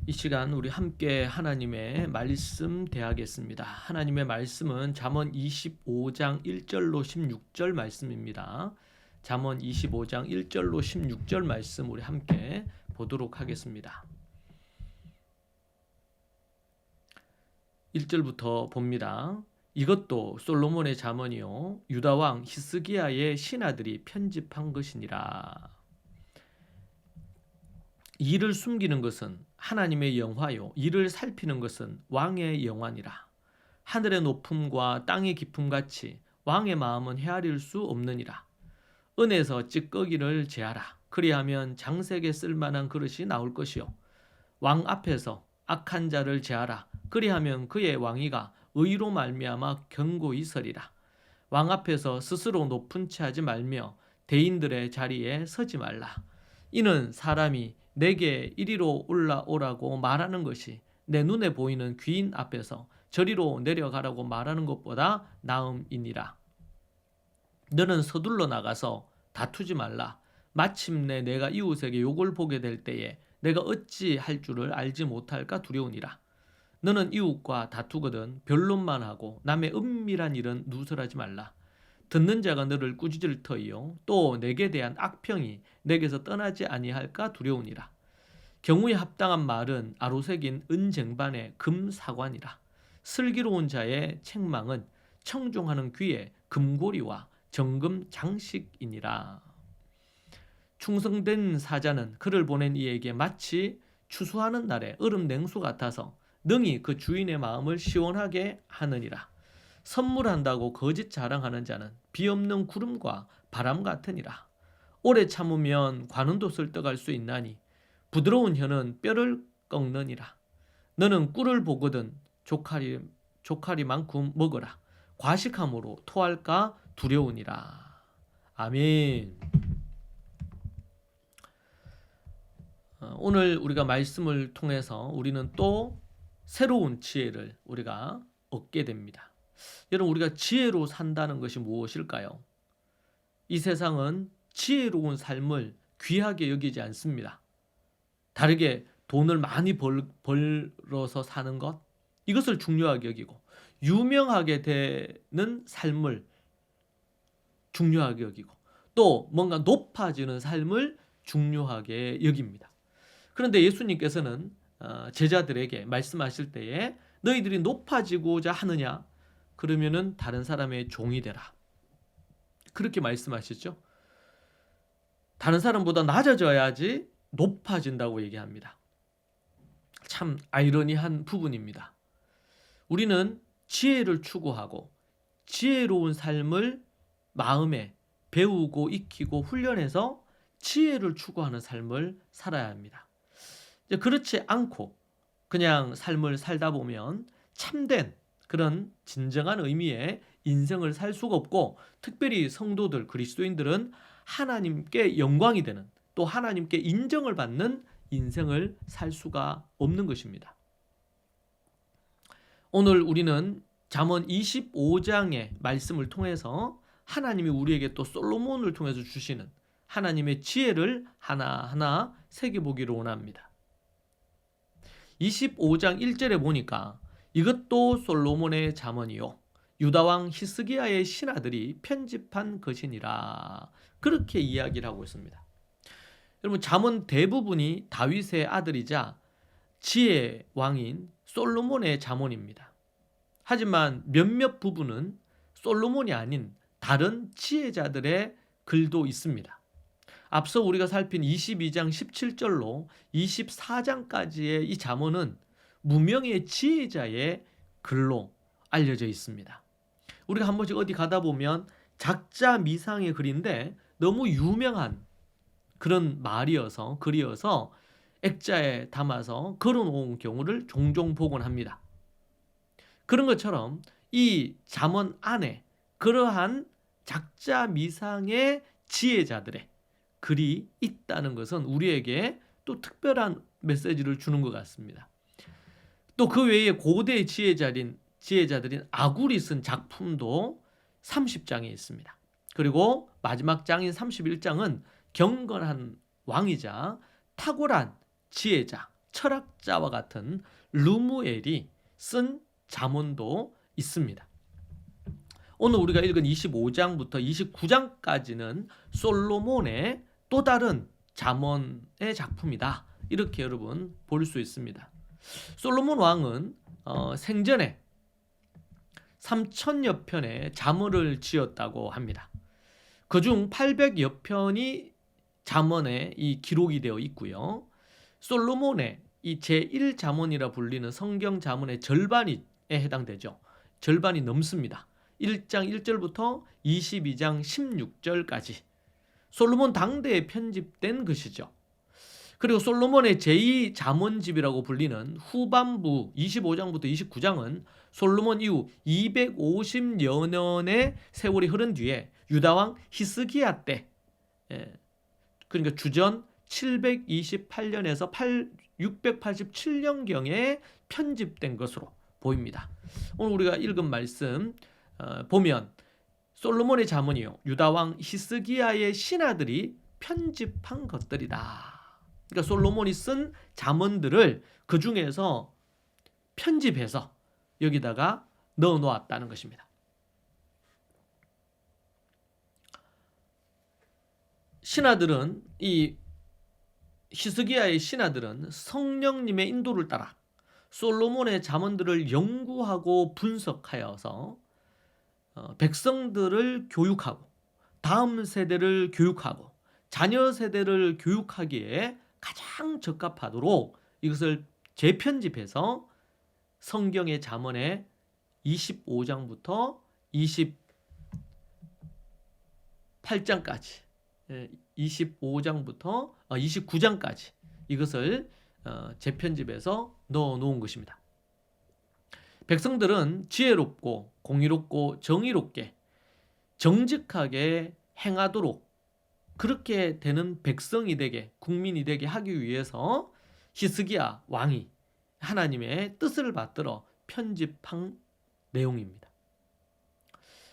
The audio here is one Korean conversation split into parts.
이 시간 우리 함께 하나님의 말씀 대하겠습니다. 하나님의 말씀은 잠언 25장 1절로 16절 말씀입니다. 잠언 25장 1절로 16절 말씀 우리 함께 보도록 하겠습니다. 1절부터 봅니다. 이것도 솔로몬의 잠언이요 유다 왕 히스기야의 신하들이 편집한 것이니라. 이를 숨기는 것은 하나님의 영화요 이를 살피는 것은 왕의 영화니라. 하늘의 높음과 땅의 깊음 같이 왕의 마음은 헤아릴 수 없느니라. 은에서 찌꺼기를 제하라. 그리하면 장색에 쓸만한 그릇이 나올 것이요 왕 앞에서 악한 자를 제하라. 그리하면 그의 왕위가 의로 말미암아 견고히 서리라. 왕 앞에서 스스로 높은 채 하지 말며 대인들의 자리에 서지 말라. 이는 사람이 내게 이리로 올라오라고 말하는 것이 내 눈에 보이는 귀인 앞에서 저리로 내려가라고 말하는 것보다 나음이니라. 너는 서둘러 나가서 다투지 말라. 마침내 내가 이웃에게 욕을 보게 될 때에 내가 어찌 할 줄을 알지 못할까 두려우니라. 너는 이웃과 다투거든 변론만 하고 남의 은밀한 일은 누설하지 말라. 듣는 자가 너를 꾸짖을 터이요 또 내게 대한 악평이 내게서 떠나지 아니할까 두려우니라. 경우에 합당한 말은 아로새긴 은쟁반의 금사관이라. 슬기로운 자의 책망은 청종하는 귀의 금고리와 정금 장식이니라. 충성된 사자는 그를 보낸 이에게 마치 추수하는 날에 얼음 냉수 같아서 능히 그 주인의 마음을 시원하게 하느니라. 선물한다고 거짓 자랑하는 자는 비 없는 구름과 바람 같으니라. 오래 참으면 관운도 설득할 수 있나니 부드러운 혀는 뼈를 꺾느니라. 너는 꿀을 보거든 조카리만큼 먹어라. 과식함으로 토할까 두려우니라. 아멘. 오늘 우리가 말씀을 통해서 우리는 또 새로운 지혜를 우리가 얻게 됩니다. 여러분, 우리가 지혜로 산다는 것이 무엇일까요? 이 세상은 지혜로운 삶을 귀하게 여기지 않습니다. 다르게 돈을 많이 벌어서 사는 것, 이것을 중요하게 여기고 유명하게 되는 삶을 중요하게 여기고 또 뭔가 높아지는 삶을 중요하게 여깁니다. 그런데 예수님께서는 제자들에게 말씀하실 때에 너희들이 높아지고자 하느냐? 그러면은 다른 사람의 종이 되라. 그렇게 말씀하시죠. 다른 사람보다 낮아져야지 높아진다고 얘기합니다. 참 아이러니한 부분입니다. 우리는 지혜를 추구하고 지혜로운 삶을 마음에 배우고 익히고 훈련해서 지혜를 추구하는 삶을 살아야 합니다. 그렇지 않고 그냥 삶을 살다 보면 참된 그런 진정한 의미의 인생을 살 수가 없고, 특별히 성도들, 그리스도인들은 하나님께 영광이 되는, 또 하나님께 인정을 받는 인생을 살 수가 없는 것입니다. 오늘 우리는 잠언 25장의 말씀을 통해서 하나님이 우리에게 또 솔로몬을 통해서 주시는 하나님의 지혜를 하나하나 새겨보기를 원합니다. 25장 1절에 보니까 이것도 솔로몬의 잠언이요 유다왕 히스기야의 신하들이 편집한 것이니라, 그렇게 이야기를 하고 있습니다. 여러분, 잠언 대부분이 다윗의 아들이자 지혜 왕인 솔로몬의 잠언입니다. 하지만 몇몇 부분은 솔로몬이 아닌 다른 지혜자들의 글도 있습니다. 앞서 우리가 살핀 22장 17절로 24장까지의 이 잠언은 무명의 지혜자의 글로 알려져 있습니다. 우리가 한 번씩 어디 가다 보면 작자 미상의 글인데 너무 유명한 그런 말이어서 글이어서 액자에 담아서 걸어놓은 경우를 종종 보곤 합니다. 그런 것처럼 이 잠언 안에 그러한 작자 미상의 지혜자들의 글이 있다는 것은 우리에게 또 특별한 메시지를 주는 것 같습니다. 또 그 외에 고대 지혜자들인 아굴이 쓴 작품도 30장에 있습니다. 그리고 마지막 장인 31장은 경건한 왕이자 탁월한 지혜자, 철학자와 같은 르무엘이 쓴 잠언도 있습니다. 오늘 우리가 읽은 25장부터 29장까지는 솔로몬의 또 다른 잠언의 작품이다. 이렇게 여러분 볼 수 있습니다. 솔로몬 왕은 생전에 3,000여 편의 잠언을 지었다고 합니다. 그중 800여 편이 잠언에 이 기록이 되어 있고요. 솔로몬의 이 제1잠언이라 불리는 성경 잠언의 절반에 해당되죠. 절반이 넘습니다. 1장 1절부터 22장 16절까지 솔로몬 당대에 편집된 것이죠. 그리고 솔로몬의 제2잠언집이라고 불리는 후반부 25장부터 29장은 솔로몬 이후 250여 년의 세월이 흐른 뒤에 유다왕 히스기야 때, 그러니까 주전 728년에서 687년경에 편집된 것으로 보입니다. 오늘 우리가 읽은 말씀 보면 솔로몬의 잠언이요 유다왕 히스기야의 신하들이 편집한 것들이다. 그러니까 솔로몬이 쓴 잠언들을 그 중에서 편집해서 여기다가 넣어 놓았다는 것입니다. 신하들은 이 히스기야의 신하들은 성령님의 인도를 따라 솔로몬의 잠언들을 연구하고 분석하여서 백성들을 교육하고 다음 세대를 교육하고 자녀 세대를 교육하기에 가장 적합하도록 이것을 재편집해서 성경의 잠언의 25장부터 28장까지 25장부터 29장까지 이것을 재편집해서 넣어 놓은 것입니다. 백성들은 지혜롭고 공의롭고 정의롭게 정직하게 행하도록 그렇게 되는 백성이 되게 국민이 되게 하기 위해서 히스기야 왕이 하나님의 뜻을 받들어 편집한 내용입니다.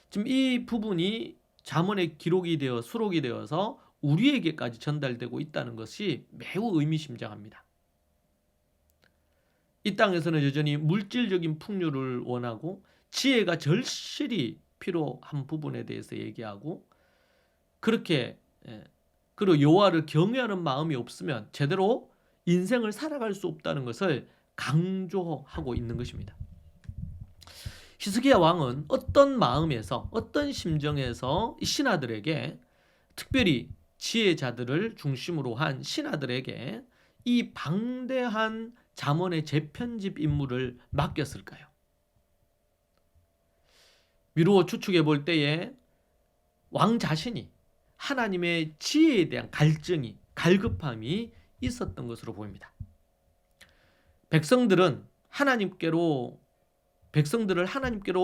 지금 이 부분이 잠언에 기록이 되어 수록이 되어서 우리에게까지 전달되고 있다는 것이 매우 의미심장합니다. 이 땅에서는 여전히 물질적인 풍요를 원하고 지혜가 절실히 필요한 부분에 대해서 얘기하고 그렇게 그리고 여호와를 경외하는 마음이 없으면 제대로 인생을 살아갈 수 없다는 것을 강조하고 있는 것입니다. 히스기야 왕은 어떤 마음에서 어떤 심정에서 이 신하들에게 특별히 지혜자들을 중심으로 한 신하들에게 이 방대한 잠언의 재편집 임무를 맡겼을까요? 미루어 추측해 볼 때에 왕 자신이 하나님의 지혜에 대한 갈증이 갈급함이 있었던 것으로 보입니다. 백성들을 하나님께로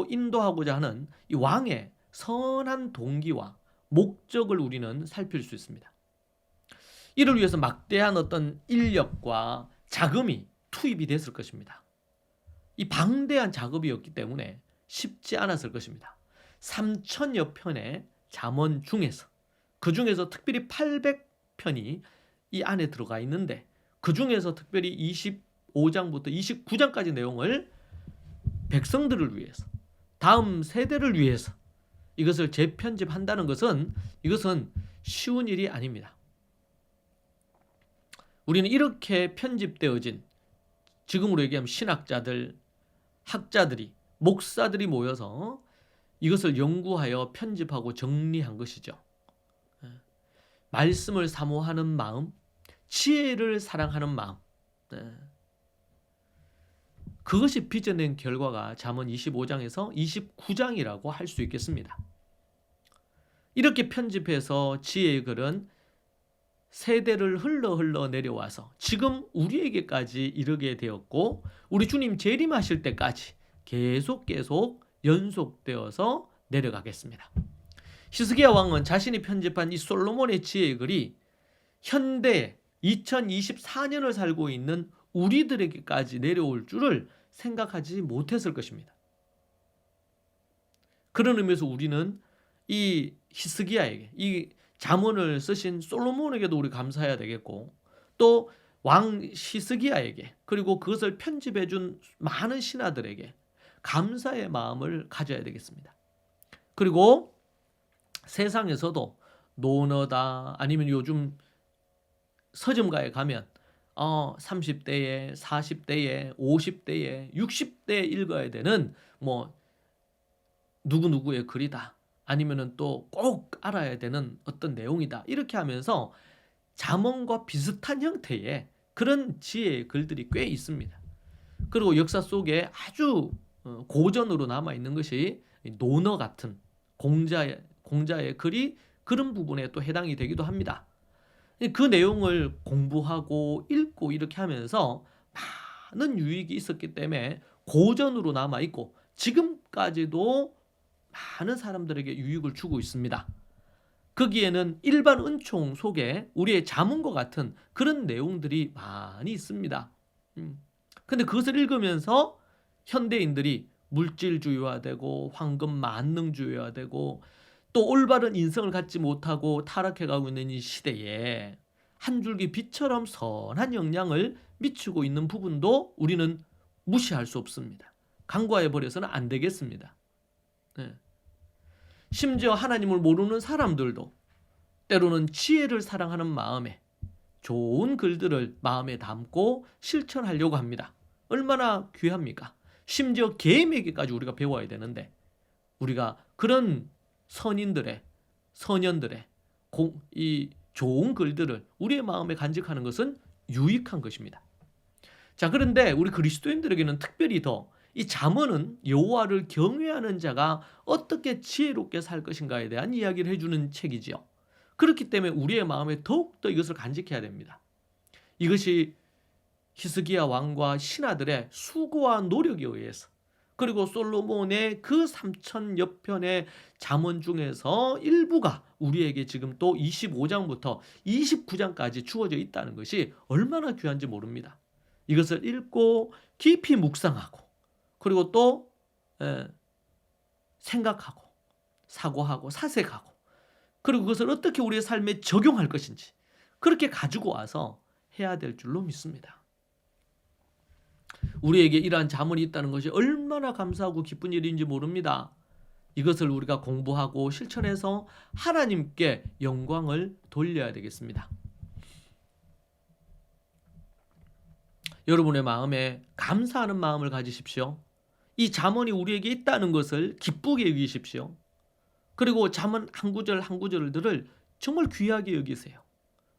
인도하고자 하는 이 왕의 선한 동기와 목적을 우리는 살필 수 있습니다. 이를 위해서 막대한 어떤 인력과 자금이 투입이 됐을 것입니다. 이 방대한 작업이었기 때문에 쉽지 않았을 것입니다. 3,000여 편의 잠언 중에서 그 중에서 특별히 800편이 이 안에 들어가 있는데 그 중에서 특별히 25장부터 29장까지 내용을 백성들을 위해서 다음 세대를 위해서 이것을 재편집한다는 것은 이것은 쉬운 일이 아닙니다. 우리는 이렇게 편집되어진 지금으로 얘기하면 신학자들, 학자들이, 목사들이 모여서 이것을 연구하여 편집하고 정리한 것이죠. 말씀을 사모하는 마음, 지혜를 사랑하는 마음, 그것이 빚어낸 결과가 잠언 25장에서 29장이라고 할 수 있겠습니다. 이렇게 편집해서 지혜의 글은 세대를 흘러 내려와서 지금 우리에게까지 이르게 되었고 우리 주님 재림하실 때까지 계속 연속되어서 내려가겠습니다. 히스기야 왕은 자신이 편집한 이 솔로몬의 지혜의 글이 현대 2024년을 살고 있는 우리들에게까지 내려올 줄을 생각하지 못했을 것입니다. 그런 의미에서 우리는 이 히스기야에게 이 잠언을 쓰신 솔로몬에게도 우리 감사해야 되겠고 또 왕 히스기야에게 그리고 그것을 편집해 준 많은 신하들에게 감사의 마음을 가져야 되겠습니다. 그리고 세상에서도 노너다 아니면 요즘 서점가에 가면 30대에 40대에 50대에 60대에 읽어야 되는 뭐 누구누구의 글이다. 아니면은 또 꼭 알아야 되는 어떤 내용이다. 이렇게 하면서 잠언과 비슷한 형태의 그런 지혜의 글들이 꽤 있습니다. 그리고 역사 속에 아주 고전으로 남아있는 것이 논어 같은 공자의 글이 그런 부분에 또 해당이 되기도 합니다. 그 내용을 공부하고 읽고 이렇게 하면서 많은 유익이 있었기 때문에 고전으로 남아있고 지금까지도 많은 사람들에게 유익을 주고 있습니다. 거기에는 일반 은총 속에 우리의 자문과 같은 그런 내용들이 많이 있습니다. 근데 그것을 읽으면서 현대인들이 물질주의화되고 황금 만능주의화되고 또 올바른 인성을 갖지 못하고 타락해가고 있는 이 시대에 한 줄기 빛처럼 선한 영향을 미치고 있는 부분도 우리는 무시할 수 없습니다. 간과해버려서는 안 되겠습니다. 네. 심지어 하나님을 모르는 사람들도 때로는 지혜를 사랑하는 마음에 좋은 글들을 마음에 담고 실천하려고 합니다. 얼마나 귀합니까? 심지어 개미에게까지 우리가 배워야 되는데 우리가 그런 선인들의 선현들의 이 좋은 글들을 우리의 마음에 간직하는 것은 유익한 것입니다. 자, 그런데 우리 그리스도인들에게는 특별히 더 이 잠언은 여호와를 경외하는 자가 어떻게 지혜롭게 살 것인가에 대한 이야기를 해주는 책이지요. 그렇기 때문에 우리의 마음에 더욱더 이것을 간직해야 됩니다. 이것이 히스기야 왕과 신하들의 수고와 노력에 의해서 그리고 솔로몬의 그 3,000여 편의 잠언 중에서 일부가 우리에게 지금 또 25장부터 29장까지 주어져 있다는 것이 얼마나 귀한지 모릅니다. 이것을 읽고 깊이 묵상하고 그리고 또 생각하고 사고하고 사색하고 그리고 그것을 어떻게 우리의 삶에 적용할 것인지 그렇게 가지고 와서 해야 될 줄로 믿습니다. 우리에게 이러한 자문이 있다는 것이 얼마나 감사하고 기쁜 일인지 모릅니다. 이것을 우리가 공부하고 실천해서 하나님께 영광을 돌려야 되겠습니다. 여러분의 마음에 감사하는 마음을 가지십시오. 이 잠언이 우리에게 있다는 것을 기쁘게 여기십시오. 그리고 잠언 한 구절 한 구절들을 정말 귀하게 여기세요.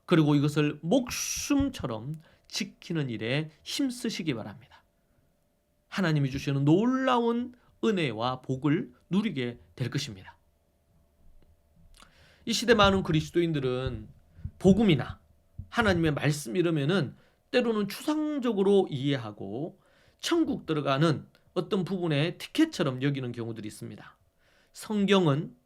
그리고 이것을 목숨처럼 지키는 일에 힘쓰시기 바랍니다. 하나님이 주시는 놀라운 은혜와 복을 누리게 될 것입니다. 이 시대 많은 그리스도인들은 복음이나 하나님의 말씀 이러면은 때로는 추상적으로 이해하고 천국 들어가는 어떤 부분의 티켓처럼 여기는 경우들이 있습니다. 성경은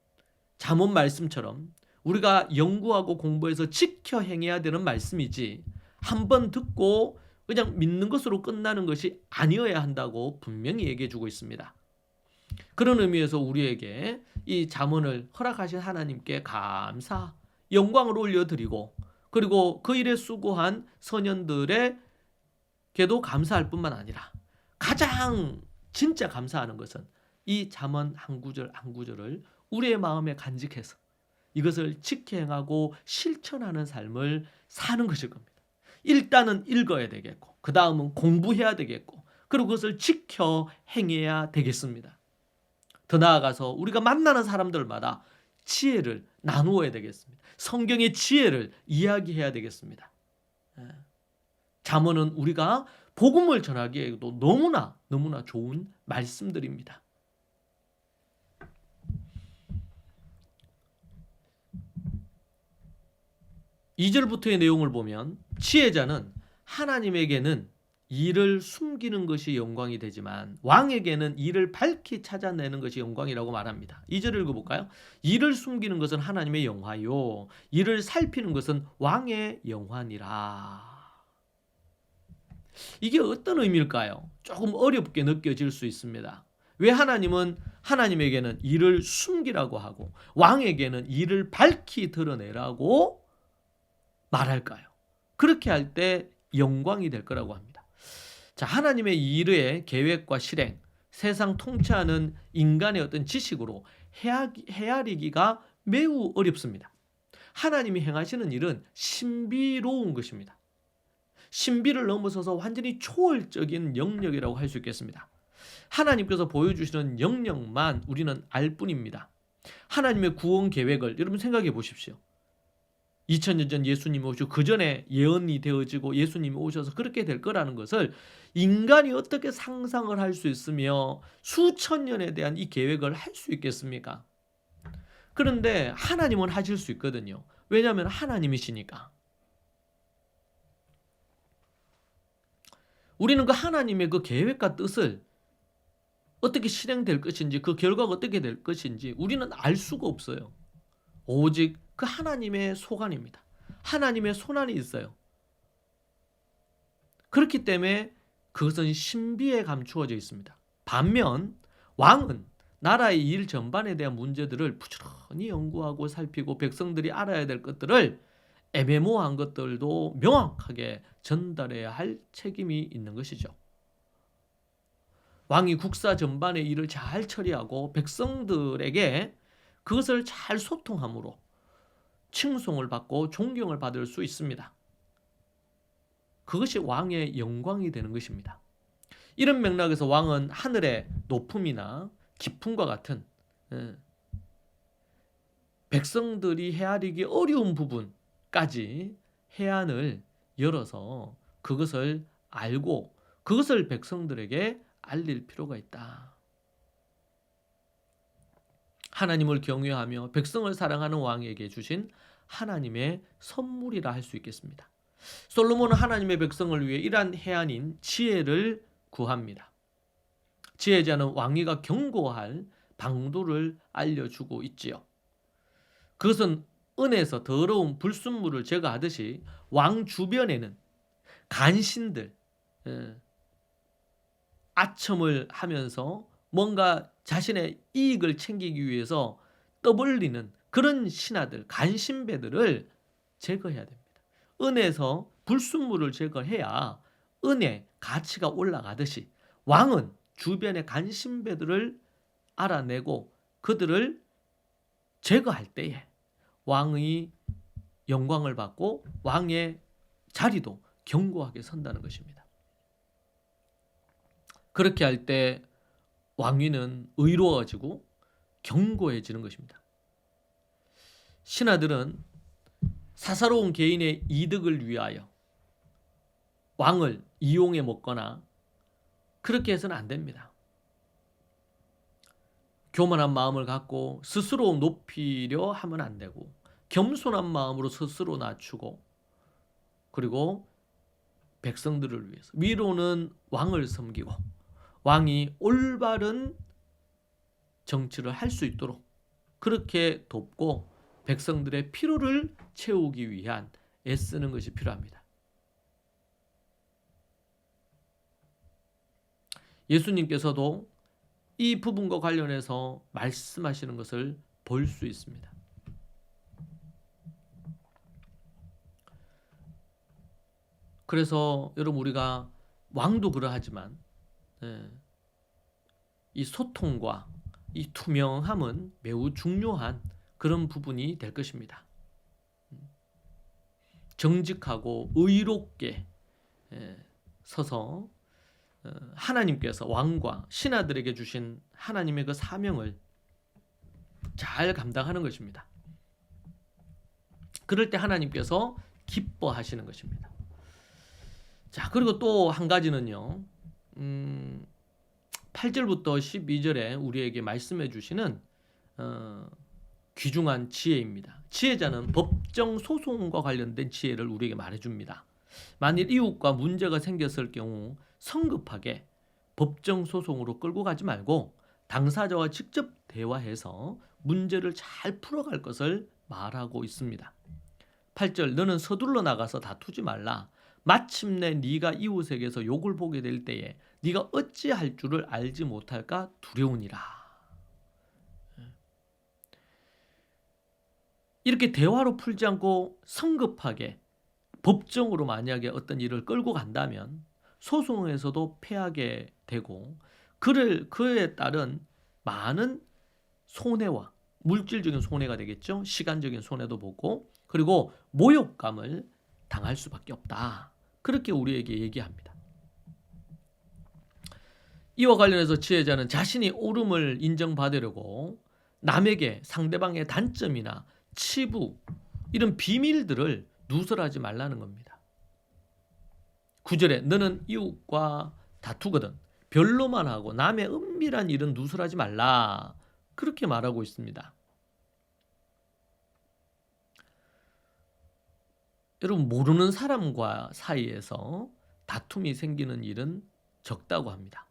잠언 말씀처럼 우리가 연구하고 공부해서 지켜 행해야 되는 말씀이지 한번 듣고 그냥 믿는 것으로 끝나는 것이 아니어야 한다고 분명히 얘기해 주고 있습니다. 그런 의미에서 우리에게 이 잠언을 허락하신 하나님께 감사, 영광을 올려드리고 그리고 그 일에 수고한 선현들에게도 감사할 뿐만 아니라 가장 진짜 감사하는 것은 이 잠언 한 구절 한 구절을 우리의 마음에 간직해서 이것을 지켜 행하고 실천하는 삶을 사는 것일 겁니다. 일단은 읽어야 되겠고 그 다음은 공부해야 되겠고 그리고 그것을 지켜 행해야 되겠습니다. 더 나아가서 우리가 만나는 사람들마다 지혜를 나누어야 되겠습니다. 성경의 지혜를 이야기해야 되겠습니다. 잠언은 우리가 복음을 전하기에도 너무나 좋은 말씀들입니다. 2절부터의 내용을 보면 지혜자는 하나님에게는 일을 숨기는 것이 영광이 되지만 왕에게는 일을 밝히 찾아내는 것이 영광이라고 말합니다. 2절 읽어볼까요? 일을 숨기는 것은 하나님의 영화요 일을 살피는 것은 왕의 영화니라. 이게 어떤 의미일까요? 조금 어렵게 느껴질 수 있습니다. 왜 하나님에게는 일을 숨기라고 하고 왕에게는 일을 밝히 드러내라고 말할까요? 그렇게 할 때 영광이 될 거라고 합니다. 자, 하나님의 일의 계획과 실행, 세상 통치하는 인간의 어떤 지식으로 헤아리기가 매우 어렵습니다. 하나님이 행하시는 일은 신비로운 것입니다. 신비를 넘어서서 완전히 초월적인 영역이라고 할 수 있겠습니다. 하나님께서 보여주시는 영역만 우리는 알 뿐입니다. 하나님의 구원 계획을 여러분 생각해 보십시오. 2000년 전 예수님이 오시고 그 전에 예언이 되어지고 예수님이 오셔서 그렇게 될 거라는 것을 인간이 어떻게 상상을 할 수 있으며 수천 년에 대한 이 계획을 할 수 있겠습니까? 그런데 하나님은 하실 수 있거든요. 왜냐하면 하나님이시니까. 우리는 그 하나님의 그 계획과 뜻을 어떻게 실행될 것인지, 그 결과가 어떻게 될 것인지 우리는 알 수가 없어요. 오직 그 하나님의 소관입니다. 하나님의 손안이 있어요. 그렇기 때문에 그것은 신비에 감추어져 있습니다. 반면 왕은 나라의 일 전반에 대한 문제들을 부지런히 연구하고 살피고 백성들이 알아야 될 것들을 애매모호한 것들도 명확하게 전달해야 할 책임이 있는 것이죠. 왕이 국사 전반의 일을 잘 처리하고 백성들에게 그것을 잘 소통함으로 칭송을 받고 존경을 받을 수 있습니다. 그것이 왕의 영광이 되는 것입니다. 이런 맥락에서 왕은 하늘의 높음이나 깊음과 같은 백성들이 헤아리기 어려운 부분까지 해안을 열어서 그것을 알고 그것을 백성들에게 알릴 필요가 있다. 하나님을 경외하며 백성을 사랑하는 왕에게 주신 하나님의 선물이라 할 수 있겠습니다. 솔로몬은 하나님의 백성을 위해 이러한 해안인 지혜를 구합니다. 지혜자는 왕위가 경고할 방도를 알려주고 있지요. 그것은 은에서 더러운 불순물을 제거하듯이 왕 주변에는 간신들, 아첨을 하면서 뭔가 자신의 이익을 챙기기 위해서 떠벌리는 그런 신하들, 간신배들을 제거해야 됩니다. 은에서 불순물을 제거해야 은의 가치가 올라가듯이 왕은 주변의 간신배들을 알아내고 그들을 제거할 때에 왕의 영광을 받고 왕의 자리도 견고하게 선다는 것입니다. 그렇게 할 때 왕위는 의로워지고 견고해지는 것입니다. 신하들은 사사로운 개인의 이득을 위하여 왕을 이용해 먹거나 그렇게 해서는 안 됩니다. 교만한 마음을 갖고 스스로 높이려 하면 안 되고 겸손한 마음으로 스스로 낮추고 그리고 백성들을 위해서 위로는 왕을 섬기고 왕이 올바른 정치를 할 수 있도록 그렇게 돕고 백성들의 필요를 채우기 위한 애쓰는 것이 필요합니다. 예수님께서도 이 부분과 관련해서 말씀하시는 것을 볼 수 있습니다. 그래서 여러분 우리가 왕도 그러하지만 이 소통과 이 투명함은 매우 중요한 그런 부분이 될 것입니다. 정직하고 의롭게 서서 하나님께서 왕과 신하들에게 주신 하나님의 그 사명을 잘 감당하는 것입니다. 그럴 때 하나님께서 기뻐하시는 것입니다. 자, 그리고 또 한 가지는요. 8절부터 12절에 우리에게 말씀해 주시는 귀중한 지혜입니다. 지혜자는 법정 소송과 관련된 지혜를 우리에게 말해줍니다. 만일 이웃과 문제가 생겼을 경우 성급하게 법정 소송으로 끌고 가지 말고 당사자와 직접 대화해서 문제를 잘 풀어갈 것을 말하고 있습니다. 8절 너는 서둘러 나가서 다투지 말라. 마침내 네가 이웃에게서 욕을 보게 될 때에 네가 어찌할 줄을 알지 못할까 두려우니라. 이렇게 대화로 풀지 않고 성급하게 법정으로 만약에 어떤 일을 끌고 간다면 소송에서도 패하게 되고 그에 따른 많은 손해와 물질적인 손해가 되겠죠. 시간적인 손해도 보고 그리고 모욕감을 당할 수밖에 없다. 그렇게 우리에게 얘기합니다. 이와 관련해서 지혜자는 자신이 옳음을 인정받으려고 남에게 상대방의 단점이나 치부 이런 비밀들을 누설하지 말라는 겁니다. 9절에 너는 이웃과 다투거든 변로만 하고 남의 은밀한 일은 누설하지 말라. 그렇게 말하고 있습니다. 여러분 모르는 사람과 사이에서 다툼이 생기는 일은 적다고 합니다.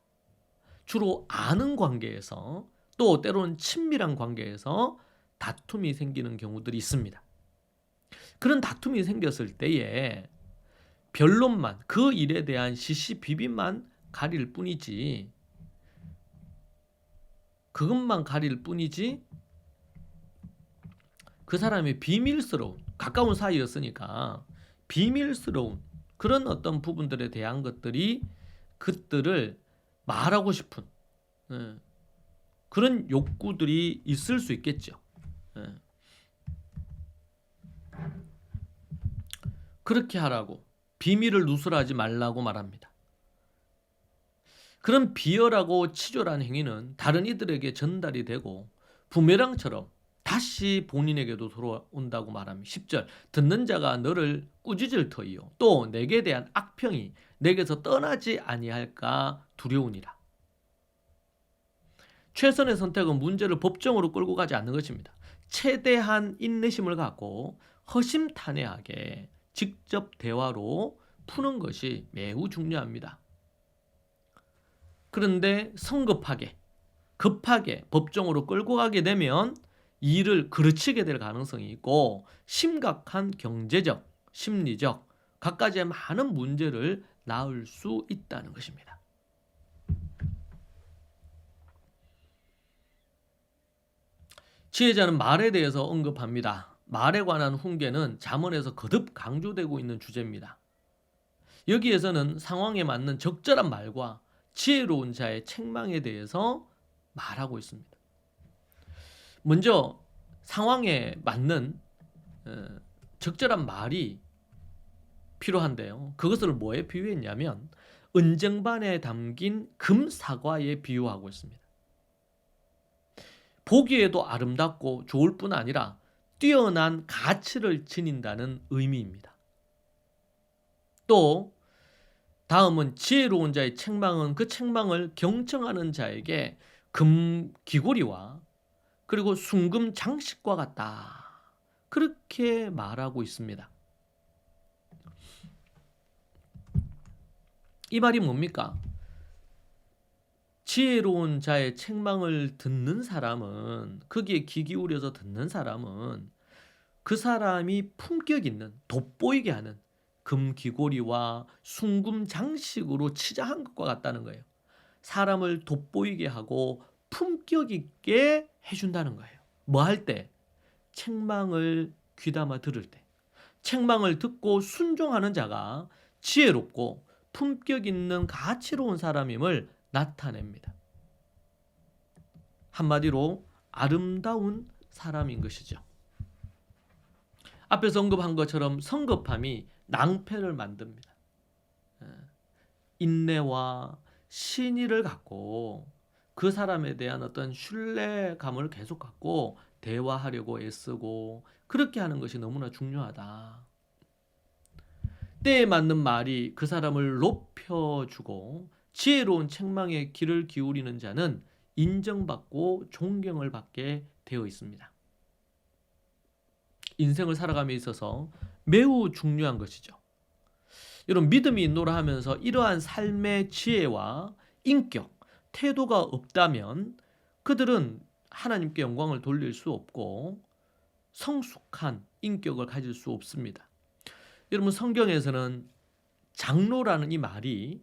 주로 아는 관계에서 또 때로는 친밀한 관계에서 다툼이 생기는 경우들이 있습니다. 그런 다툼이 생겼을 때에 변론만 그 일에 대한 시시비비만 가릴 뿐이지 그것만 가릴 뿐이지 그 사람의 비밀스러운 가까운 사이였으니까 비밀스러운 그런 어떤 부분들에 대한 것들이 그들을 말하고 싶은 그런 욕구들이 있을 수 있겠죠. 그렇게 하라고 비밀을 누설하지 말라고 말합니다. 그런 비열하고 치졸한 행위는 다른 이들에게 전달이 되고 부메랑처럼 다시 본인에게도 돌아온다고 말합니다. 10절 듣는 자가 너를 꾸짖을 터이요 또 내게 대한 악평이 내게서 떠나지 아니할까 두려우니라. 최선의 선택은 문제를 법정으로 끌고 가지 않는 것입니다. 최대한 인내심을 갖고 허심탄회하게 직접 대화로 푸는 것이 매우 중요합니다. 그런데 성급하게 급하게 법정으로 끌고 가게 되면 일을 그르치게 될 가능성이 있고 심각한 경제적, 심리적 갖가지의 많은 문제를 낳을 수 있다는 것입니다. 지혜자는 말에 대해서 언급합니다. 말에 관한 훈계는 잠언에서 거듭 강조되고 있는 주제입니다. 여기에서는 상황에 맞는 적절한 말과 지혜로운 자의 책망에 대해서 말하고 있습니다. 먼저 상황에 맞는 적절한 말이 필요한데요. 그것을 뭐에 비유했냐면 은쟁반에 담긴 금사과에 비유하고 있습니다. 보기에도 아름답고 좋을 뿐 아니라 뛰어난 가치를 지닌다는 의미입니다. 또 다음은 지혜로운 자의 책망은 그 책망을 경청하는 자에게 금 귀고리와 그리고 순금 장식과 같다. 그렇게 말하고 있습니다. 이 말이 뭡니까? 지혜로운 자의 책망을 듣는 사람은 거기에 귀 기울여서 듣는 사람은 그 사람이 품격 있는 돋보이게 하는 금 귀고리와 순금 장식으로 치장한 것과 같다는 거예요. 사람을 돋보이게 하고 품격 있게 해준다는 거예요. 뭐 할 때? 책망을 귀담아 들을 때. 책망을 듣고 순종하는 자가 지혜롭고 품격 있는 가치로운 사람임을 나타냅니다. 한마디로 아름다운 사람인 것이죠. 앞에서 언급한 것처럼 성급함이 낭패를 만듭니다. 인내와 신의를 갖고 그 사람에 대한 어떤 신뢰감을 계속 갖고 대화하려고 애쓰고 그렇게 하는 것이 너무나 중요하다. 때에 맞는 말이 그 사람을 높여주고 지혜로운 책망에 귀를 기울이는 자는 인정받고 존경을 받게 되어 있습니다. 인생을 살아감에 있어서 매우 중요한 것이죠. 여러분 믿음이 있노라 하면서 이러한 삶의 지혜와 인격, 태도가 없다면 그들은 하나님께 영광을 돌릴 수 없고 성숙한 인격을 가질 수 없습니다. 여러분 성경에서는 장로라는 이 말이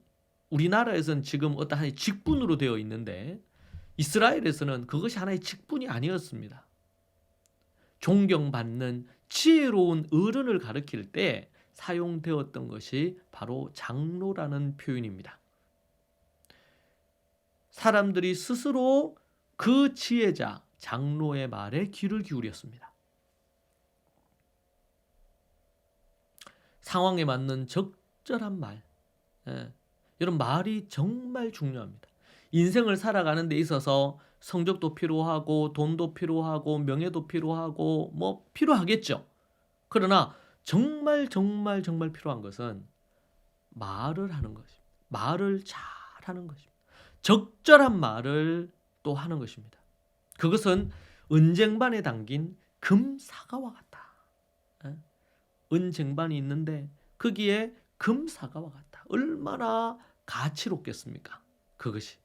우리나라에서는 지금 어떤 하나의 직분으로 되어 있는데 이스라엘에서는 그것이 하나의 직분이 아니었습니다. 존경받는 지혜로운 어른을 가리킬 때 사용되었던 것이 바로 장로라는 표현입니다. 사람들이 스스로 그 지혜자 장로의 말에 귀를 기울였습니다. 상황에 맞는 적절한 말. 이런 말이 정말 중요합니다. 인생을 살아가는 데 있어서 성적도 필요하고 돈도 필요하고 명예도 필요하고 뭐 필요하겠죠. 그러나 정말 필요한 것은 말을 하는 것입니다. 말을 잘하는 것입니다. 적절한 말을 또 하는 것입니다. 그것은 은쟁반에 담긴 금사과와 같다. 은쟁반이 있는데 거기에 금사과와 같다. 얼마나 가치롭겠습니까? 그것이.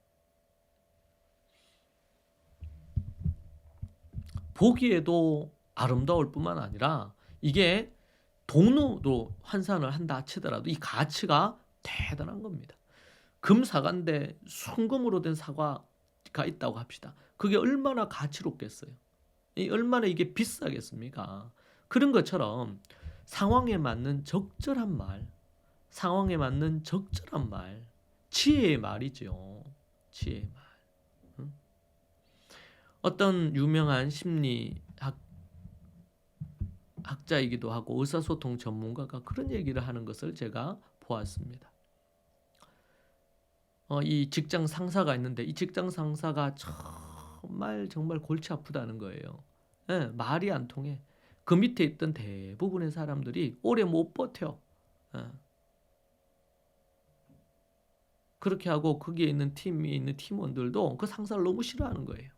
보기에도 아름다울 뿐만 아니라 이게 돈으로 환산을 한다 치더라도 이 가치가 대단한 겁니다. 금사과인데 순금으로 된 사과가 있다고 합시다. 그게 얼마나 가치롭겠어요. 얼마나 이게 비싸겠습니까? 그런 것처럼 상황에 맞는 적절한 말, 상황에 맞는 적절한 말, 지혜의 말이죠. 지혜의 말. 어떤 유명한 심리학자이기도 하고 의사소통 전문가가 그런 얘기를 하는 것을 제가 보았습니다. 이 직장 상사가 있는데 이 직장 상사가 정말 골치 아프다는 거예요. 말이 안 통해. 그 밑에 있던 대부분의 사람들이 오래 못 버텨. 그렇게 하고 거기에 있는 팀에 있는 팀원들도 그 상사를 너무 싫어하는 거예요.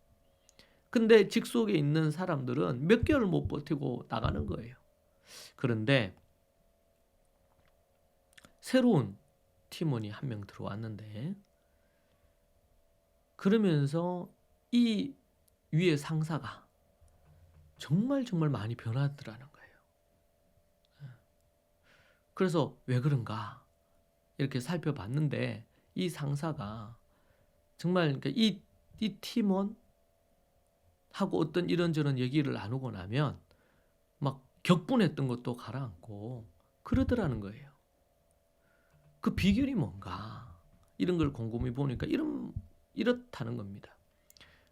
근데 직속에 있는 사람들은 몇 개월 못 버티고 나가는 거예요. 그런데 새로운 팀원이 한 명 들어왔는데 그러면서 이 위에 상사가 정말 많이 변하더라는 거예요. 그래서 왜 그런가 이렇게 살펴봤는데 이 상사가 정말 그러니까 이 팀원 하고 어떤 이런저런 얘기를 나누고 나면 막 격분했던 것도 가라앉고 그러더라는 거예요. 그 비결이 뭔가 이런 걸 곰곰이 보니까 이렇다는 겁니다.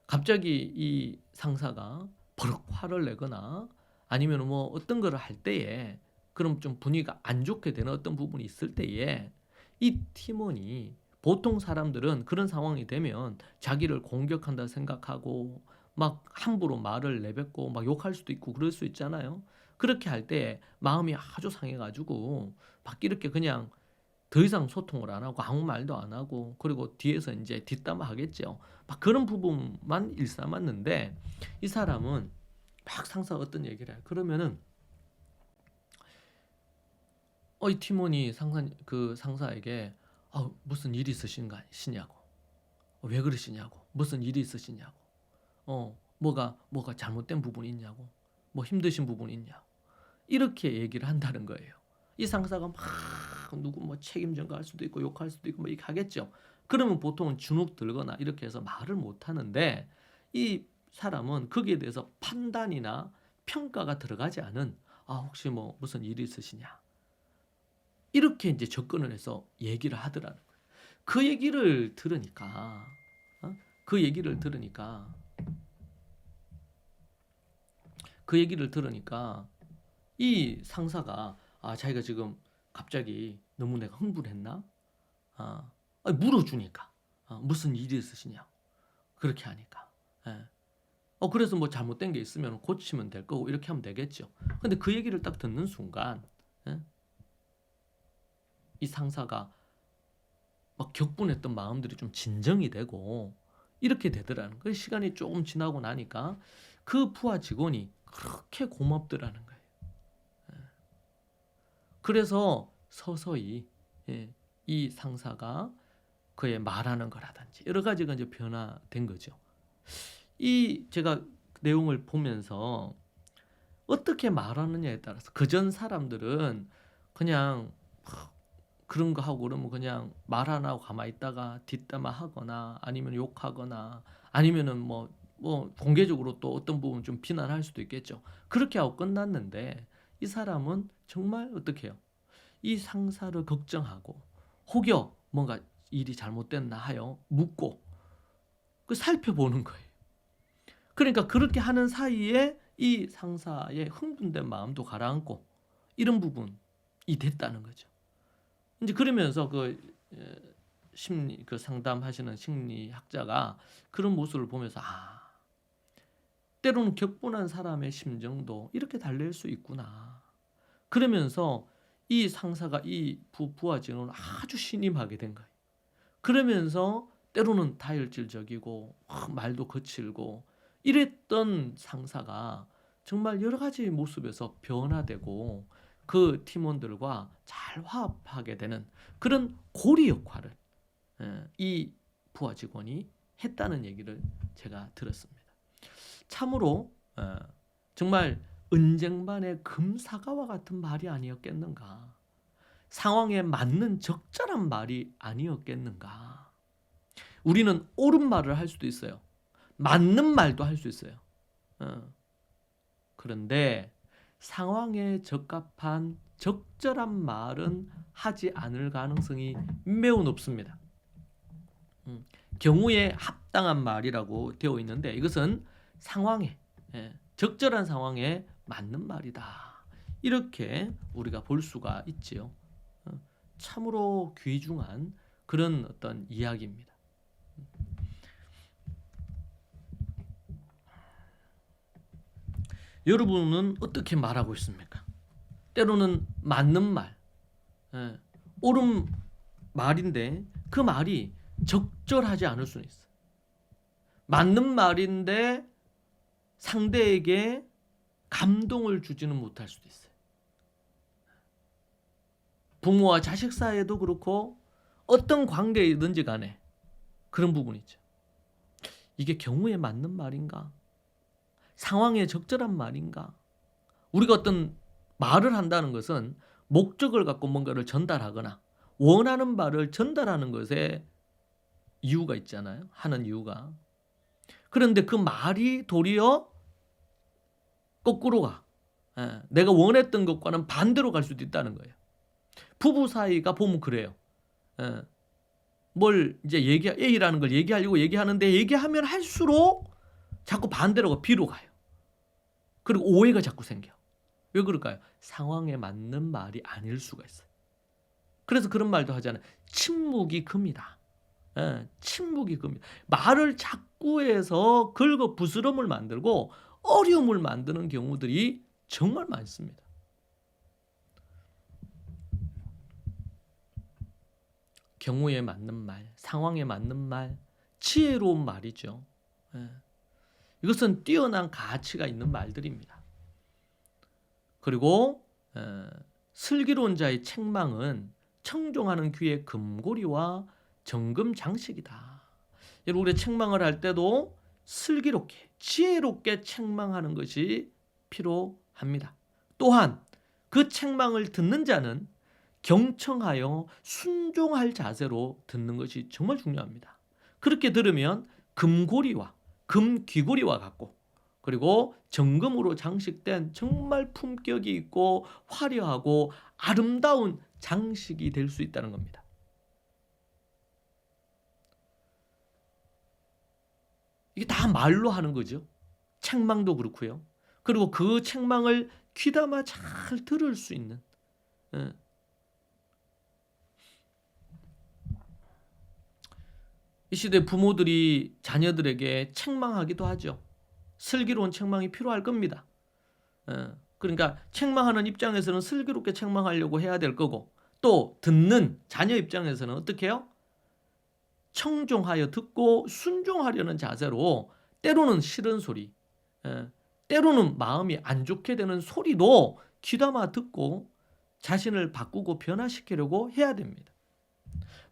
갑자기 이 상사가 버럭 화를 내거나 아니면 뭐 어떤 거를 할 때에 그럼 좀 분위기가 안 좋게 되는 어떤 부분이 있을 때에 이 팀원이 보통 사람들은 그런 상황이 되면 자기를 공격한다 생각하고 막 함부로 말을 내뱉고 막 욕할 수도 있고 그럴 수 있잖아요. 그렇게 할 때 마음이 아주 상해가지고 막 이렇게 그냥 더 이상 소통을 안 하고 아무 말도 안 하고 그리고 뒤에서 이제 뒷담화 하겠죠. 막 그런 부분만 일삼았는데 이 사람은 막 상사가 어떤 얘기를 해요. 그러면은 이 팀원이 상사에게 무슨 일이 있으시냐고 왜 그러시냐고 무슨 일이 있으시냐고 뭐가 잘못된 부분이 있냐고 뭐 힘드신 부분이 있냐고 이렇게 얘기를 한다는 거예요. 이 상사가 막 누구 뭐 책임 전가할 수도 있고 욕할 수도 있고 뭐 이렇게 하겠죠. 그러면 보통은 주눅 들거나 이렇게 해서 말을 못 하는데 이 사람은 거기에 대해서 판단이나 평가가 들어가지 않은 혹시 뭐 무슨 일이 있으시냐 이렇게 이제 접근을 해서 얘기를 하더라는 거예요. 그 얘기를 들으니까 이 상사가 자기가 지금 갑자기 너무 내가 흥분했나? 물어주니까 무슨 일이 있으시냐고 그렇게 하니까 그래서 뭐 잘못된 게 있으면 고치면 될 거고 이렇게 하면 되겠죠. 근데 그 얘기를 딱 듣는 순간 이 상사가 막 격분했던 마음들이 좀 진정이 되고 이렇게 되더라는 거예요. 시간이 조금 지나고 나니까 그 부하 직원이 그렇게 고맙더라는 거예요. 그래서 서서히 이 상사가 그의 말하는 거라든지 여러 가지가 이제 변화된 거죠. 제가 내용을 보면서 어떻게 말하느냐에 따라서 그전 사람들은 그냥 그런 거 하고 그러면 그냥 말 안 하고 가만히 있다가 뒷담화 하거나 아니면 욕하거나 아니면은 뭐 공개적으로 또 어떤 부분 좀 비난할 수도 있겠죠. 그렇게 하고 끝났는데 이 사람은 정말 어떻게 해요? 이 상사를 걱정하고 혹여 뭔가 일이 잘못됐나 하여 묻고 그 살펴보는 거예요. 그러니까 그렇게 하는 사이에 이 상사의 흥분된 마음도 가라앉고 이런 부분이 됐다는 거죠. 이제 그러면서 심리 상담하시는 심리학자가 그런 모습을 보면서 때로는 격분한 사람의 심정도 이렇게 달랠 수 있구나. 그러면서 이 상사가 이 부하 직원을 아주 신임하게 된 거예요. 그러면서 때로는 다혈질적이고 말도 거칠고 이랬던 상사가 정말 여러 가지 모습에서 변화되고 그 팀원들과 잘 화합하게 되는 그런 고리 역할을 이 부하 직원이 했다는 얘기를 제가 들었습니다. 참으로 정말 은쟁반의 금사과와 같은 말이 아니었겠는가. 상황에 맞는 적절한 말이 아니었겠는가. 우리는 옳은 말을 할 수도 있어요. 맞는 말도 할 수 있어요. 그런데 상황에 적합한 적절한 말은 하지 않을 가능성이 매우 높습니다. 경우에 합당한 말이라고 되어 있는데 이것은 상황에 적절한 상황에 맞는 말이다. 이렇게 우리가 볼 수가 있지요. 참으로 귀중한 그런 어떤 이야기입니다. 여러분은 어떻게 말하고 있습니까? 때로는 맞는 말, 옳은 말인데 그 말이 적절하지 않을 수는 있어요. 맞는 말인데 상대에게 감동을 주지는 못할 수도 있어요. 부모와 자식 사이에도 그렇고 어떤 관계이든지 간에 그런 부분이 있죠. 이게 경우에 맞는 말인가? 상황에 적절한 말인가? 우리가 어떤 말을 한다는 것은 목적을 갖고 뭔가를 전달하거나 원하는 바를 전달하는 것에 이유가 있잖아요. 하는 이유가. 그런데 그 말이 도리어 거꾸로 가. 내가 원했던 것과는 반대로 갈 수도 있다는 거예요. 부부 사이가 보면 그래요. 뭘 이제 A라는 걸 얘기하려고 얘기하는데 얘기하면 할수록 자꾸 반대로 가, B로 가요. 그리고 오해가 자꾸 생겨. 왜 그럴까요? 상황에 맞는 말이 아닐 수가 있어요. 그래서 그런 말도 하잖아요. 침묵이 금이다. 침묵이 금이다. 말을 자꾸 해서 긁어 부스럼을 만들고 어려움을 만드는 경우들이 정말 많습니다. 경우에 맞는 말, 상황에 맞는 말, 지혜로운 말이죠. 이것은 뛰어난 가치가 있는 말들입니다. 그리고 슬기로운 자의 책망은 청종하는 귀의 금고리와 정금 장식이다. 여러분, 우리 책망을 할 때도 슬기롭게, 지혜롭게 책망하는 것이 필요합니다. 또한 그 책망을 듣는 자는 경청하여 순종할 자세로 듣는 것이 정말 중요합니다. 그렇게 들으면 금고리와 금귀고리와 같고 그리고 정금으로 장식된 정말 품격이 있고 화려하고 아름다운 장식이 될 수 있다는 겁니다. 이게 다 말로 하는 거죠. 책망도 그렇고요. 그리고 그 책망을 귀담아 잘 들을 수 있는 이 시대 부모들이 자녀들에게 책망하기도 하죠. 슬기로운 책망이 필요할 겁니다. 그러니까 책망하는 입장에서는 슬기롭게 책망하려고 해야 될 거고 또 듣는 자녀 입장에서는 어떻게 해요? 청종하여 듣고 순종하려는 자세로 때로는 싫은 소리, 때로는 마음이 안 좋게 되는 소리도 귀담아 듣고 자신을 바꾸고 변화시키려고 해야 됩니다.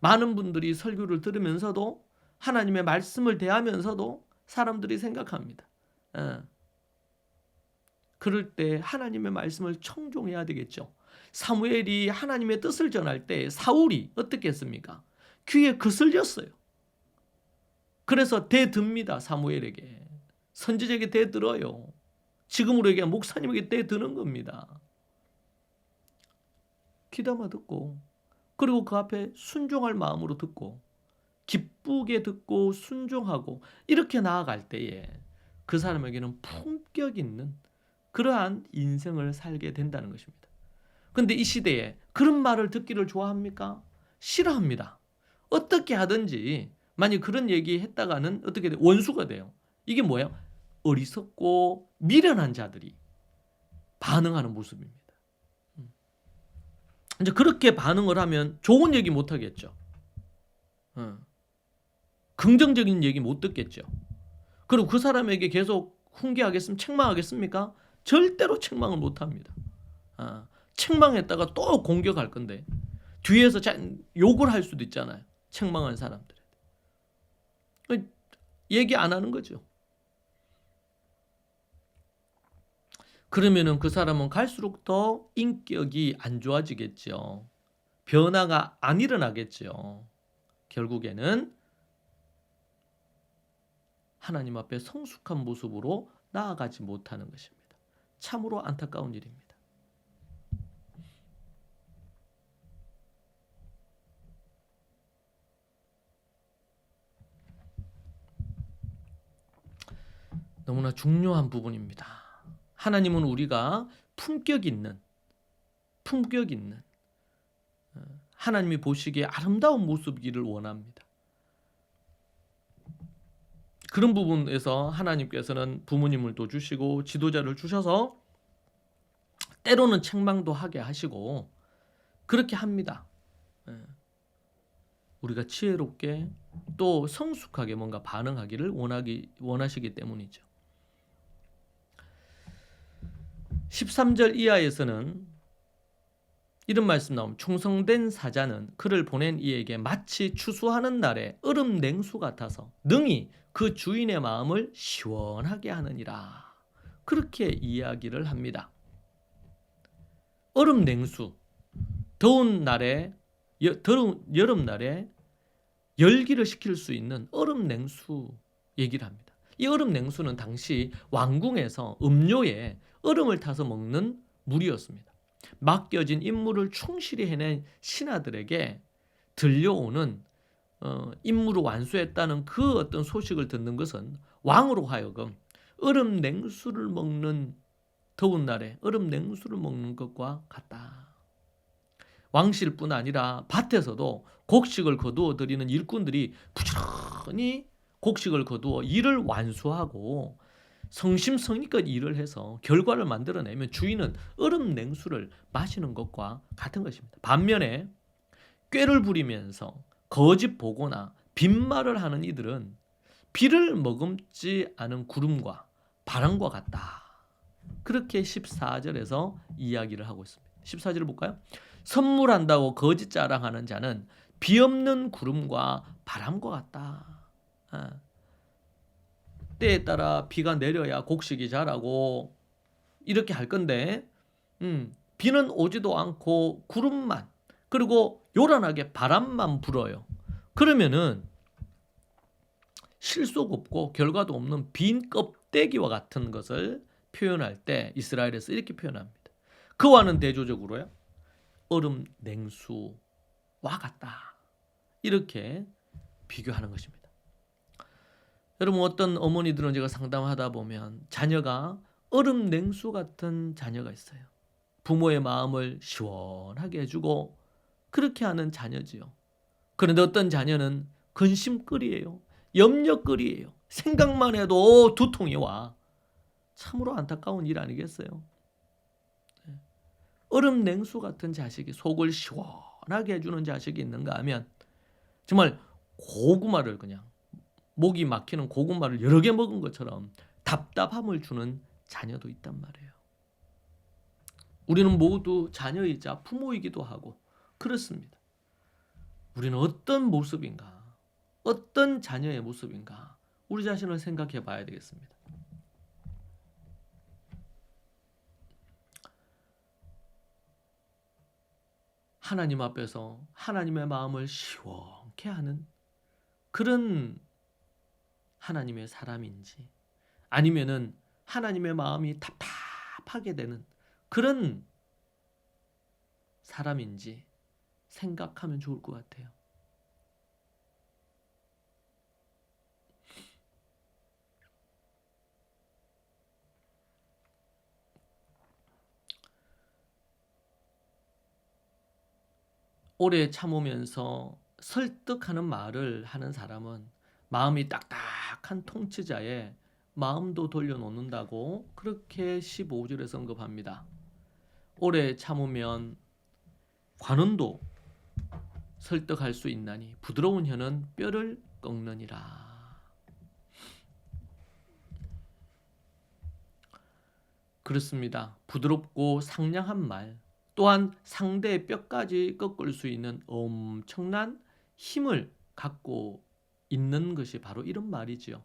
많은 분들이 설교를 들으면서도 하나님의 말씀을 대하면서도 사람들이 생각합니다. 그럴 때 하나님의 말씀을 청종해야 되겠죠. 사무엘이 하나님의 뜻을 전할 때 사울이 어떻게 했습니까? 귀에 거슬렸어요. 그래서 대듭니다. 사무엘에게. 선지자에게 대들어요. 지금으로 얘기하면 목사님에게 대드는 겁니다. 귀담아 듣고, 그리고 그 앞에 순종할 마음으로 듣고, 기쁘게 듣고 순종하고 이렇게 나아갈 때에 그 사람에게는 품격 있는 그러한 인생을 살게 된다는 것입니다. 그런데 이 시대에 그런 말을 듣기를 좋아합니까? 싫어합니다. 어떻게 하든지 만약 그런 얘기 했다가는 어떻게 돼요? 원수가 돼요. 이게 뭐예요? 어리석고 미련한 자들이 반응하는 모습입니다. 이제 그렇게 반응을 하면 좋은 얘기 못 하겠죠. 긍정적인 얘기 못 듣겠죠. 그리고 그 사람에게 계속 훈계하겠습니까? 책망하겠습니까? 절대로 책망을 못 합니다. 책망했다가 또 공격할 건데 뒤에서 욕을 할 수도 있잖아요. 책망한 사람들에 얘기 안 하는 거죠. 그러면은 그 사람은 갈수록 더 인격이 안 좋아지겠죠. 변화가 안 일어나겠죠. 결국에는 하나님 앞에 성숙한 모습으로 나아가지 못하는 것입니다. 참으로 안타까운 일입니다. 너무나 중요한 부분입니다. 하나님은 우리가 품격 있는 하나님이 보시기에 아름다운 모습이기를 원합니다. 그런 부분에서 하나님께서는 부모님을 또 주시고 지도자를 주셔서 때로는 책망도 하게 하시고 그렇게 합니다. 우리가 지혜롭게 또 성숙하게 뭔가 반응하기를 원하시기 때문이죠. 13절 이하에서는 이런 말씀 나옵니다. 충성된 사자는 그를 보낸 이에게 마치 추수하는 날에 얼음 냉수 같아서 능히 그 주인의 마음을 시원하게 하느니라. 그렇게 이야기를 합니다. 얼음 냉수, 더운 여름날에 열기를 식힐 수 있는 얼음 냉수 얘기를 합니다. 이 얼음 냉수는 당시 왕궁에서 음료에 얼음을 타서 먹는 물이었습니다. 맡겨진 임무를 충실히 해낸 신하들에게 들려오는 임무를 완수했다는 그 어떤 소식을 듣는 것은 왕으로 하여금 얼음 냉수를 먹는 더운 날에 얼음 냉수를 먹는 것과 같다. 왕실뿐 아니라 밭에서도 곡식을 거두어 드리는 일꾼들이 부지런히 곡식을 거두어 일을 완수하고 성심성의껏 일을 해서 결과를 만들어내면 주인은 얼음 냉수를 마시는 것과 같은 것입니다. 반면에 꾀를 부리면서 거짓 보거나 빈말을 하는 이들은 비를 머금지 않은 구름과 바람과 같다. 그렇게 14절에서 이야기를 하고 있습니다. 14절을 볼까요? 선물한다고 거짓 자랑하는 자는 비 없는 구름과 바람과 같다. 때에 따라 비가 내려야 곡식이 자라고 이렇게 할 건데 비는 오지도 않고 구름만 그리고 요란하게 바람만 불어요. 그러면은 실속 없고 결과도 없는 빈 껍데기와 같은 것을 표현할 때 이스라엘에서 이렇게 표현합니다. 그와는 대조적으로요. 얼음 냉수와 같다. 이렇게 비교하는 것입니다. 여러분 어떤 어머니들은 제가 상담하다 보면 자녀가 얼음 냉수 같은 자녀가 있어요. 부모의 마음을 시원하게 해주고 그렇게 하는 자녀지요. 그런데 어떤 자녀는 근심거리예요. 염려거리예요. 생각만 해도 두통이 와. 참으로 안타까운 일 아니겠어요? 얼음 냉수 같은 자식이 속을 시원하게 해주는 자식이 있는가 하면 정말 고구마를 그냥 목이 막히는 고구마를 여러 개 먹은 것처럼 답답함을 주는 자녀도 있단 말이에요. 우리는 모두 자녀이자 부모이기도 하고 그렇습니다. 우리는 어떤 모습인가? 어떤 자녀의 모습인가? 우리 자신을 생각해 봐야 되겠습니다. 하나님 앞에서 하나님의 마음을 시원케 하는 그런 하나님의 사람인지 아니면은 하나님의 마음이 답답하게 되는 그런 사람인지 생각하면 좋을 것 같아요. 오래 참으면서 설득하는 말을 하는 사람은 마음이 딱딱한 통치자의 마음도 돌려놓는다고 그렇게 15절에서 언급합니다. 오래 참으면 관원도 설득할 수 있나니 부드러운 혀는 뼈를 꺾느니라. 그렇습니다. 부드럽고 상냥한 말, 또한 상대의 뼈까지 꺾을 수 있는 엄청난 힘을 갖고 있는 것이 바로 이런 말이지요.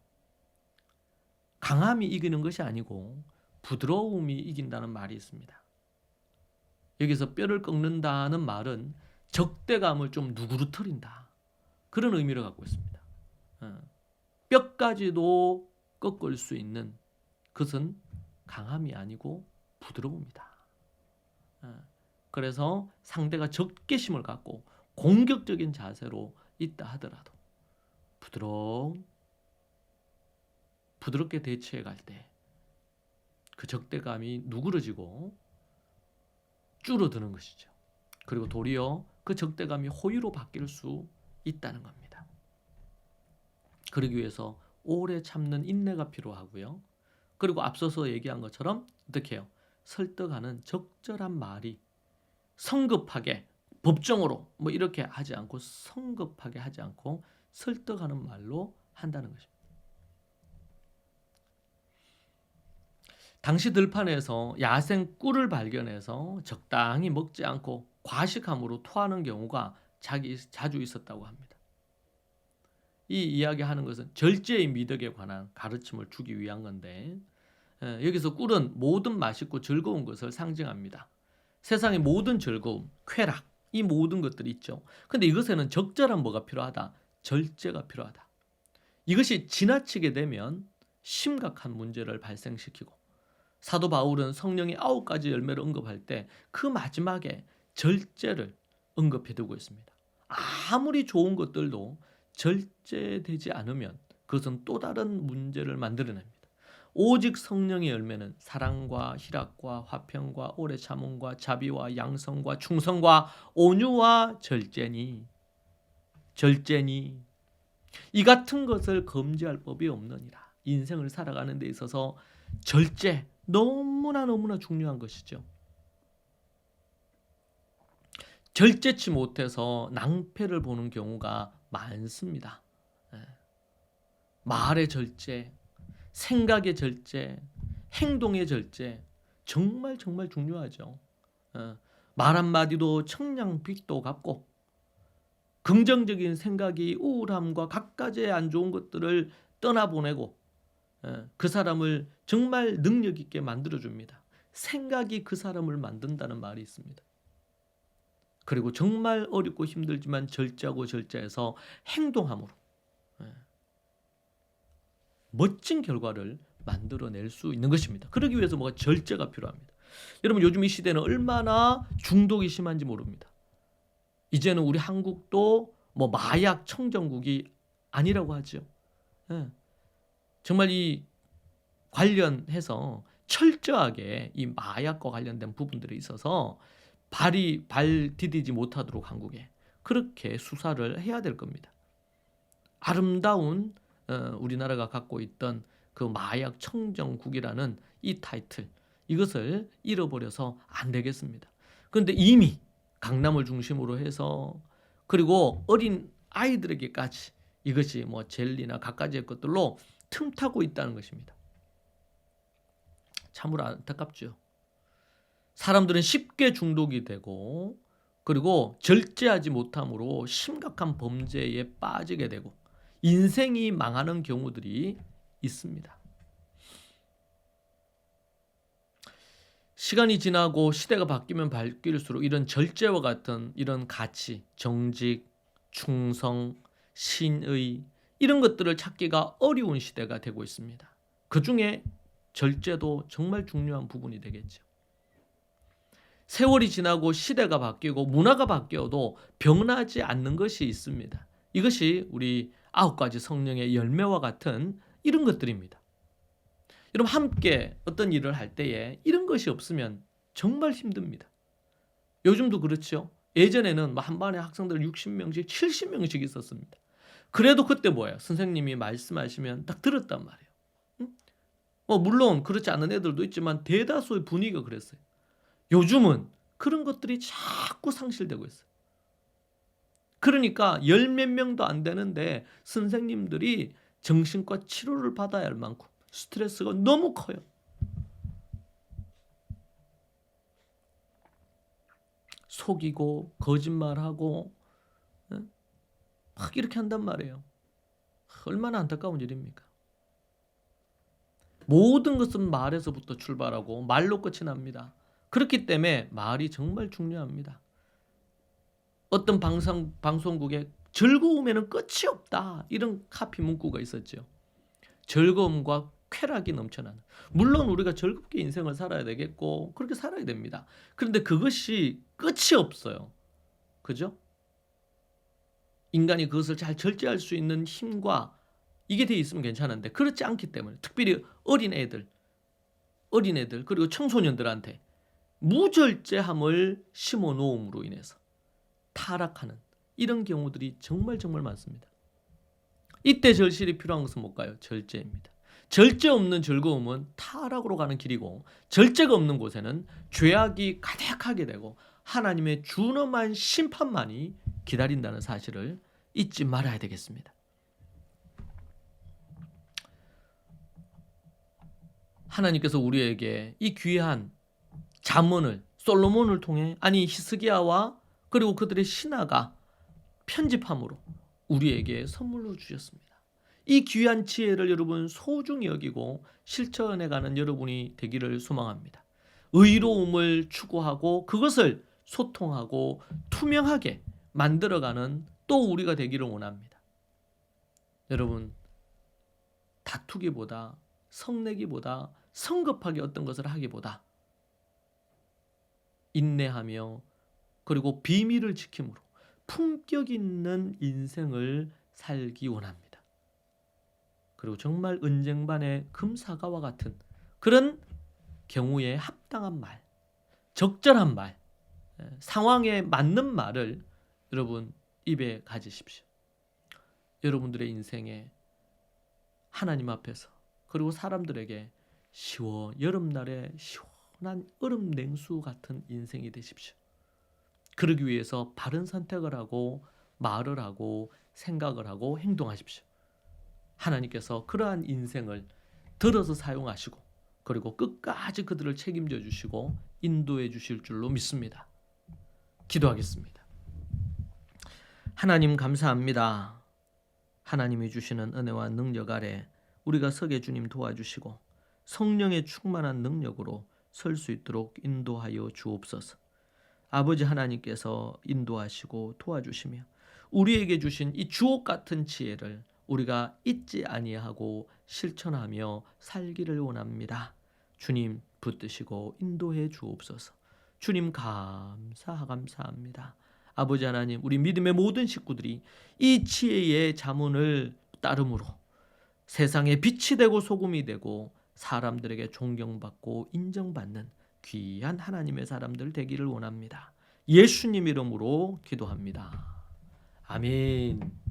강함이 이기는 것이 아니고 부드러움이 이긴다는 말이 있습니다. 여기서 뼈를 꺾는다는 말은 적대감을 좀 누구르뜨린다, 그런 의미를 갖고 있습니다. 뼈까지도 꺾을 수 있는 것은 강함이 아니고 부드러움이다. 그래서 상대가 적개심을 갖고 공격적인 자세로 있다 하더라도 부드럽게 대처해 갈 때 그 적대감이 누그러지고 줄어드는 것이죠. 그리고 도리어 그 적대감이 호의로 바뀔 수 있다는 겁니다. 그러기 위해서 오래 참는 인내가 필요하고요. 그리고 앞서서 얘기한 것처럼 어떻게 해요? 설득하는 적절한 말이 성급하게 법정으로 뭐 이렇게 하지 않고 성급하게 하지 않고 설득하는 말로 한다는 것입니다. 당시 들판에서 야생 꿀을 발견해서 적당히 먹지 않고 과식함으로 토하는 경우가 자주 있었다고 합니다. 이 이야기하는 것은 절제의 미덕에 관한 가르침을 주기 위한 건데, 여기서 꿀은 모든 맛있고 즐거운 것을 상징합니다. 세상의 모든 즐거움, 쾌락, 이 모든 것들이 있죠. 근데 이것에는 적절한 뭐가 필요하다? 절제가 필요하다. 이것이 지나치게 되면 심각한 문제를 발생시키고, 사도 바울은 성령의 9가지 열매를 언급할 때 그 마지막에 절제를 언급해 두고 있습니다. 아무리 좋은 것들도 절제되지 않으면 그것은 또 다른 문제를 만들어냅니다. 오직 성령의 열매는 사랑과 희락과 화평과 오래 참음과 자비와 양성과 충성과 온유와 절제니 이 같은 것을 금지할 법이 없느니라. 인생을 살아가는 데 있어서 절제, 너무나 중요한 것이죠. 절제치 못해서 낭패를 보는 경우가 많습니다. 말의 절제, 생각의 절제, 행동의 절제, 정말 중요하죠. 말 한마디도 청량빛도 같고, 긍정적인 생각이 우울함과 갖가지의 안 좋은 것들을 떠나보내고 그 사람을 정말 능력 있게 만들어줍니다. 생각이 그 사람을 만든다는 말이 있습니다. 그리고 정말 어렵고 힘들지만 절제하고 절제해서 행동함으로 멋진 결과를 만들어낼 수 있는 것입니다. 그러기 위해서 뭐가 절제가 필요합니다. 여러분, 요즘 이 시대는 얼마나 중독이 심한지 모릅니다. 이제는 우리 한국도 뭐 마약 청정국이 아니라고 하죠. 정말 이 관련해서 철저하게 이 마약과 관련된 부분들이 있어서 발 디디지 못하도록 한국에 그렇게 수사를 해야 될 겁니다. 아름다운 우리나라가 갖고 있던 그 마약 청정국이라는 이 타이틀, 이것을 잃어버려서 안 되겠습니다. 그런데 이미 강남을 중심으로 해서, 그리고 어린 아이들에게까지 이것이 뭐 젤리나 갖가지의 것들로 틈타고 있다는 것입니다. 참으로 안타깝죠. 사람들은 쉽게 중독이 되고, 그리고 절제하지 못함으로 심각한 범죄에 빠지게 되고 인생이 망하는 경우들이 있습니다. 시간이 지나고 시대가 바뀌면 바뀔수록 이런 절제와 같은 이런 가치, 정직, 충성, 신의, 이런 것들을 찾기가 어려운 시대가 되고 있습니다. 그 중에 절제도 정말 중요한 부분이 되겠죠. 세월이 지나고 시대가 바뀌고 문화가 바뀌어도 변하지 않는 것이 있습니다. 이것이 우리 9가지 성령의 열매와 같은 이런 것들입니다. 여러분, 함께 어떤 일을 할 때에 이런 것이 없으면 정말 힘듭니다. 요즘도 그렇죠. 예전에는 한 반에 학생들 60명씩 70명씩 있었습니다. 그래도 그때 뭐예요? 선생님이 말씀하시면 딱 들었단 말이에요. 물론 그렇지 않은 애들도 있지만 대다수의 분위기가 그랬어요. 요즘은 그런 것들이 자꾸 상실되고 있어요. 그러니까 열 몇 명도 안 되는데 선생님들이 정신과 치료를 받아야 할 만큼 스트레스가 너무 커요. 속이고 거짓말하고 막 이렇게 한단 말이에요. 얼마나 안타까운 일입니까? 모든 것은 말에서부터 출발하고 말로 끝이 납니다. 그렇기 때문에 말이 정말 중요합니다. 어떤 방송국에 즐거움에는 끝이 없다, 이런 카피 문구가 있었죠. 즐거움과 쾌락이 넘쳐나는. 물론 우리가 즐겁게 인생을 살아야 되겠고 그렇게 살아야 됩니다. 그런데 그것이 끝이 없어요. 그죠? 인간이 그것을 잘 절제할 수 있는 힘과 이게 돼 있으면 괜찮은데 그렇지 않기 때문에 특별히 어린애들 그리고 청소년들한테 무절제함을 심어 놓음으로 인해서 타락하는 이런 경우들이 정말 많습니다. 이때 절실히 필요한 것은 뭘까요? 절제입니다. 절제 없는 즐거움은 타락으로 가는 길이고, 절제가 없는 곳에는 죄악이 가득하게 되고 하나님의 준엄한 심판만이 기다린다는 사실을 잊지 말아야 되겠습니다. 하나님께서 우리에게 이 귀한 잠언을 솔로몬을 통해, 아니 히스기야와 그리고 그들의 신하가 편집함으로 우리에게 선물로 주셨습니다. 이 귀한 지혜를 여러분 소중히 여기고 실천해가는 여러분이 되기를 소망합니다. 의로움을 추구하고 그것을 소통하고 투명하게 만들어가는 또 우리가 되기를 원합니다. 여러분, 다투기보다, 성내기보다, 성급하게 어떤 것을 하기보다 인내하며 그리고 비밀을 지킴으로 품격 있는 인생을 살기 원합니다. 그리고 정말 은쟁반의 금사과와 같은 그런 경우에 합당한 말, 적절한 말, 상황에 맞는 말을 여러분 입에 가지십시오. 여러분들의 인생에 하나님 앞에서 그리고 사람들에게 여름날에 시원한 얼음 냉수 같은 인생이 되십시오. 그러기 위해서 바른 선택을 하고 말을 하고 생각을 하고 행동하십시오. 하나님께서 그러한 인생을 들어서 사용하시고 그리고 끝까지 그들을 책임져 주시고 인도해 주실 줄로 믿습니다. 기도하겠습니다. 하나님 감사합니다. 하나님이 주시는 은혜와 능력 아래 우리가 서게 주님 도와주시고 성령의 충만한 능력으로 설 수 있도록 인도하여 주옵소서. 아버지 하나님께서 인도하시고 도와주시며 우리에게 주신 이 주옥 같은 지혜를 우리가 잊지 아니하고 실천하며 살기를 원합니다. 주님 붙드시고 인도해 주옵소서. 주님 감사합니다. 아버지 하나님, 우리 믿음의 모든 식구들이 이 지혜의 자문을 따름으로 세상에 빛이 되고 소금이 되고 사람들에게 존경받고 인정받는 귀한 하나님의 사람들 되기를 원합니다. 예수님 이름으로 기도합니다. 아멘.